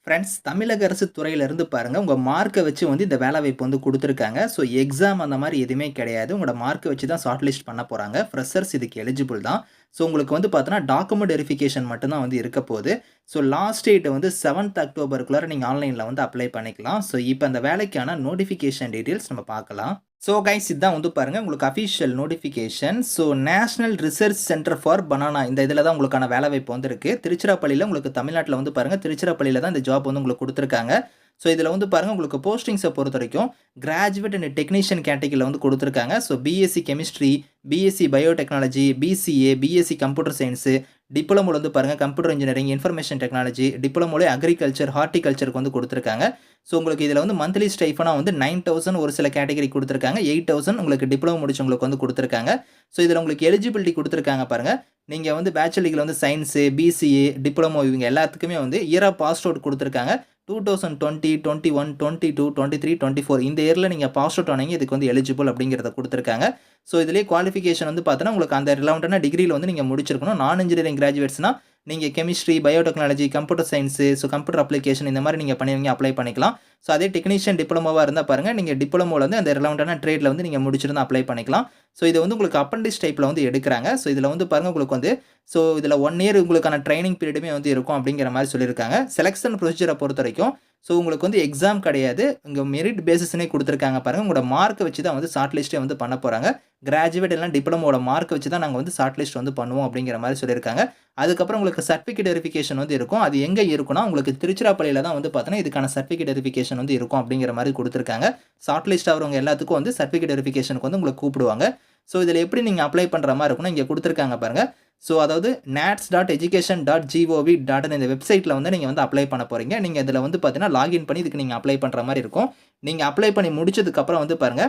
Friends தமிழக அரசு துறையிலிருந்து பாருங்க, உங்க மார்க்க வச்சு வந்து இந்த வேலைவாய்ப்பு வந்து குடுத்துருக்காங்க. ஸோ எக்ஸாம் அந்த மாரி எதுவுமே கிடையாது. உங்களோட மார்க்க வச்சு தான் ஷார்ட் லிஸ்ட் பண்ண போறாங்க. ஃப்ரெஷர்ஸ் இதுக்கு எலிஜிபிள் தான். ஸோ உங்களுக்கு வந்து பார்த்தோன்னா, டாக்குமெண்ட் வெரிஃபிகேஷன் மட்டும் தான் வந்து இருக்க போது. ஸோ லாஸ்ட் டேட் வந்து 7த் அக்டோபருக்குள்ளார நீங்க ஆன்லைன்ல வந்து அப்ளை பண்ணிக்கலாம். ஸோ இப்ப அந்த வேலைக்கான நோட்டிஃபிகேஷன் டீட்டெயில்ஸ் நம்ம பார்க்கலாம். ஸோ கைஸ் இதான் வந்து பாருங்க உங்களுக்கு official notification. So national research centre for banana இந்த இதில தான் உங்களுக்கான வேலைவாய்ப்பு வந்து இருக்கு. திருச்சிராப்பள்ளியில உங்களுக்கு தமிழ்நாட்டில வந்து பாருங்க, திருச்சிராப்பள்ளியில தான் இந்த ஜாப் வந்து உங்களுக்கு குடுத்துருக்காங்க. ஸோ இதில வந்து பாருங்க உங்களுக்கு போஸ்டிங்ஸ பொறுத்தவரைக்கும் கிராஜுவேட் அண்ட் டெக்னீஷியன் கேட்டகரில வந்து குடுத்துருக்காங்க. So BSc chemistry, BSc biotechnology, BCA, BSc computer science, டிப்ளமோல வந்து பாருங்க கம்ப்யூட்டர் இன்ஜினியரிங், இன்ஃபர்மேஷன் டெக்னாலஜி, டிப்ளமோல அக்ரிகல்ச்சர், ஹார்டிகல்ச்சருக்கு வந்து குடுத்துருக்காங்க. ஸோ உங்களுக்கு இதில வந்து மந்த்லி ஸ்டைஃபனா வந்து 9,000 ஒரு சில கேட்டகரி குடுத்துருக்காங்க. 8,000 உங்களுக்கு டிப்ளமோ முடிச்சவங்களுக்கு வந்து குடுத்துருக்காங்க. ஸோ இதில உங்களுக்கு எலிஜிபிலிட்டி குடுத்துருக்காங்க பாருங்க. நீங்க வந்து பேச்சுலர் டிகிரில வந்து சயன்ஸ், பிசிஏ, டிப்ளமோ இவங்க எல்லாத்துக்குமே வந்து இயர் ஆஃப் பாஸ்ட் அவுட் குடுத்துருக்காங்க. 2020, 21, 22, 23, 24 இந்த இயர்ல நீங்க பாஸ் அவுட் ஆனீங்க இதுக்கு வந்து எலிஜிபிள் அப்படிங்கிறத குடுத்துருக்காங்க. ஸோ இதிலேயே குவாலிஃபிகேஷன் வந்து பார்த்தோன்னா, உங்களுக்கு அந்த ரிலவென்ட்டான டிகிரில வந்து நீங்க முடிச்சிருக்கணும். நான் இன்ஜினியரிங் கிராஜுவேட்ஸ்னா நீங்க chemistry, biotechnology, computer science, so computer application இந்த மாரி நீங்க பண்ணுவீங்க அப்ளை பண்ணிக்கலாம். ஸோ அதே டெக்னீஷியன் டிப்ளமோவா இருந்தா பாருங்க, நீங்க டிப்ளமோல வந்து அந்த ரிலவென்ட்டான ட்ரேட்ல வந்து நீங்க முடிச்சிருந்தா அப்ளை பண்ணிக்கலாம். ஸோ இது வந்து உங்களுக்கு அப்ரண்டிஸ் டைப்ல வந்து எடுக்குறாங்க. ஸோ இதில வந்து பாருங்க உங்களுக்கு வந்து ஸோ இதில 1 இயர் உங்களுக்கான ட்ரெய்னிங் பீரியடுமே வந்து இருக்கும் அப்படிங்கிற மாரி சொல்லியிருக்காங்க. செலக்ஷன் ப்ரொசீஜர பொறுத்தவரைக்கும் ஸோ உங்களுக்கு வந்து எக்ஸாம் கிடையாது. இங்க மெரிட் பேசிஸ்னே குடுத்துருக்காங்க பாருங்க. உங்களோட மார்க்க வச்சு தான் வந்து ஷார்ட் லிஸ்ட்டே வந்து பண்ண போறாங்க. கிராஜுவேட் இல்லனா டிப்ளமோட மார்க்க வச்சு தான் நாங்க வந்து ஷார்ட் லிஸ்ட் வந்து பண்ணுவோம் அப்படிங்கிற மாரி சொல்லியிருக்காங்க. அதுக்கப்புறம் உங்களுக்கு சர்டிஃபிகேட் வெரிஃபிகேஷன் வந்து இருக்கும். அது எங்க இருக்குன்னா, உங்களுக்கு திருச்சிராப்பள்ளியில தான் வந்து பார்த்தீங்கன்னா, இதுக்கான சர்டிஃபிகேட் வெரிஃபிகேஷன் வந்து இருக்கும் அப்படிங்கிற மாரி குடுத்துருக்காங்க. ஷார்ட் லிஸ்ட் ஆகுறவங்க எல்லாத்துக்கும் வந்து சர்டிஃபிகேட் வெரிஃபிகேஷனுக்கு வந்து உங்கள கூப்பிடுவாங்க. ஸோ இதில எப்படி நீங்க அப்ளை பண்ற மாரி இருக்கும்னா, இங்க குடுத்துருக்காங்க பாருங்க. ஸோ அதாவது nats.education.gov.in இந்த வெப்சைட்ல வந்து நீங்க வந்து அப்ளை பண்ண போறீங்க. நீங்க இதில வந்து பார்த்தீங்கன்னா, லாகின் பண்ணி இதுக்கு நீங்க அப்ளை பண்ற மாரி இருக்கும். நீங்க அப்ளை பண்ணி முடிச்சதுக்கு அப்புறம் வந்து பாருங்க,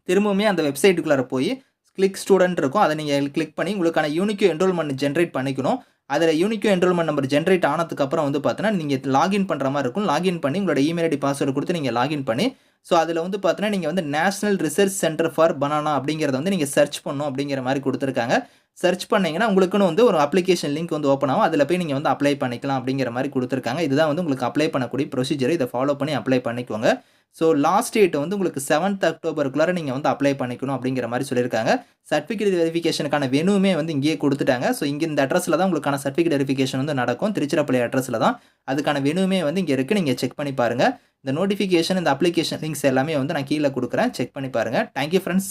திரும்பவுமே அந்த வெப்சைட்டுக்குள்ளார போயி கிளிக் ஸ்டூடண்ட் இருக்கும். அத நீங்க கிளிக் பண்ணி உங்களுக்கான யூனிக் என்ரோல்மென்ட் ஜெனரேட் பண்ணிக்கணும். அதில யூனிக் என்ரோல்மென்ட் நம்பர் ஜெனரேட் ஆனதுக்கு அப்புறம் வந்து பார்த்தீங்கன்னா, நீங்க லாகின் பண்ற மாரி இருக்கும். லாகின் பண்ணி உங்களோட இமெயில் ஐடி, பாஸ்வேர்ட் குடுத்து நீங்க லாகின் பண்ணி, ஸோ அதில வந்து பார்த்தீங்கன்னா, நீங்க வந்து national research centre for banana அப்படிங்கிறத வந்து நீங்க சர்ச் பண்ணணும் அப்படிங்கிற மாரி குடுத்துருக்காங்க. சர்ச் பண்ணீங்கன்னா, உங்களுக்குன்னு வந்து ஒரு அப்ளிகேஷன் லிங்க் வந்து ஓப்பன் ஆகும். அதில போய் நீங்க வந்து அப்ளை பண்ணிக்கலாம் அப்படிங்கிற மாரி குடுத்துருக்காங்க. இதுதான் வந்து உங்களுக்கு அப்ளை பண்ணக்கூடிய ப்ரொசீஜர். இத ஃபாலோ பண்ணி அப்ளை பண்ணிக்கோங்க. ஸோ லாஸ்ட் டேட் வந்து உங்களுக்கு 7த் அக்டோபருக்குள்ளார நீங்க வந்து அப்ளை பண்ணிக்கணும் அப்படிங்கிற மாரி சொல்லியிருக்காங்க. சர்டிஃபிகேட் வெரிஃபிகேஷனுக்கான வென்யூமே வந்து இங்கேயே குடுத்துட்டாங்க. ஸோ இங்க இந்த அட்ரஸ்ல தான் உங்களுக்கான சர்டிஃபிகேட் வெரிஃபிகேஷன் வந்து நடக்கும். திருச்சிராப்பள்ளி அட்ரஸ்ல தான். அதுக்கான வென்யூமே வந்து இங்க இருக்கு. நீங்க செக் பண்ணி பாருங்க. இந்த நோட்டிஃபிகேஷன், இந்த அப்ளிகேஷன் லிங்க்ஸ் எல்லாமே வந்து நான் கீழ குடுக்குறேன். செக் பண்ணி பாருங்க. Thank you friends.